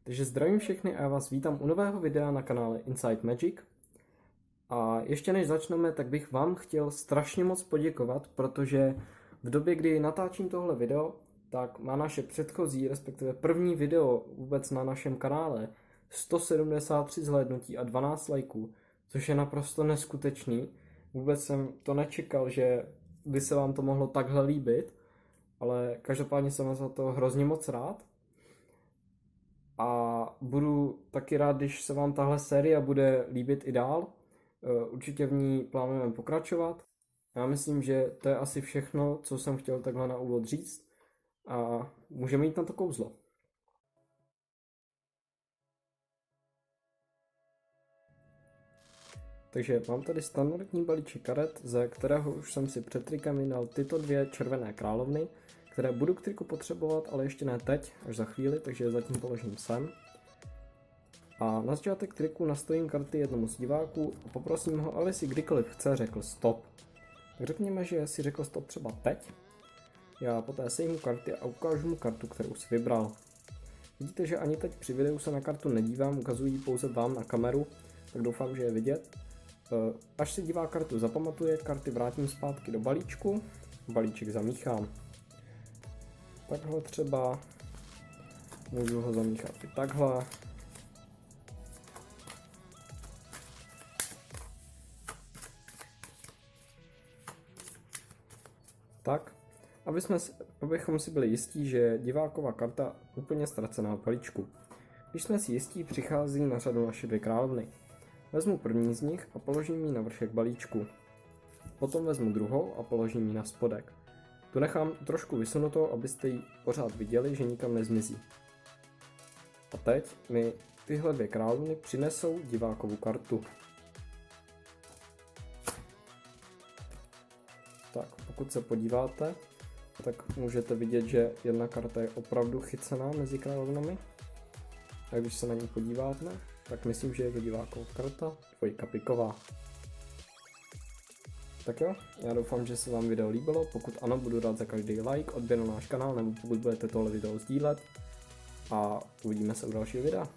Takže zdravím všechny a já vás vítám u nového videa na kanále Inside Magic. A ještě než začneme, tak bych vám chtěl strašně moc poděkovat, protože v době, kdy natáčím tohle video, tak má naše předchozí, respektive první video vůbec na našem kanále 173 zhlédnutí a 12 lajků, což je naprosto neskutečný. Vůbec jsem to nečekal, že by se vám to mohlo takhle líbit, ale každopádně jsem za to hrozně moc rád. A budu taky rád, když se vám tahle série bude líbit i dál. Určitě v ní plánujeme pokračovat. Já myslím, že to je asi všechno, co jsem chtěl takhle na úvod říct. A můžeme jít na to kouzlo. Takže mám tady standardní balíček karet, ze kterého už jsem si před trikem vydal tyto dvě červené královny, které budu k triku potřebovat, ale ještě ne teď, až za chvíli, takže je zatím položím sem. A na začátek triku nastavím karty jednomu z diváků a poprosím ho, aby si kdykoliv chce řekl stop. Tak řekněme, že si řekl stop třeba teď. Já poté sejmu karty a ukážu mu kartu, kterou si vybral. Vidíte, že ani teď při videu se na kartu nedívám, ukazuji pouze vám na kameru, tak doufám, že je vidět. Až si divák kartu zapamatuje, karty vrátím zpátky do balíčku, balíček zamíchám. Takhle třeba, můžu ho zamíchat i takhle. Tak, abychom si byli jistí, že divákova karta úplně ztracená v balíčku. Když jsme si jistí, přichází na řadu naše dvě královny. Vezmu první z nich a položím ji na vršek balíčku. Potom vezmu druhou a položím ji na spodek. Tu nechám trošku vysunutou, abyste ji pořád viděli, že nikam nezmizí. A teď mi tyhle dvě královny přinesou divákovu kartu. Tak, pokud se podíváte, tak můžete vidět, že jedna karta je opravdu chycená mezi královnami. A když se na ní podíváte, tak myslím, že je to diváková karta, dvojka piková. Tak jo, já doufám, že se vám video líbilo, pokud ano, budu rád za každý like, odběr na náš kanál, nebo pokud budete tohle video sdílet. A uvidíme se u dalšího videa.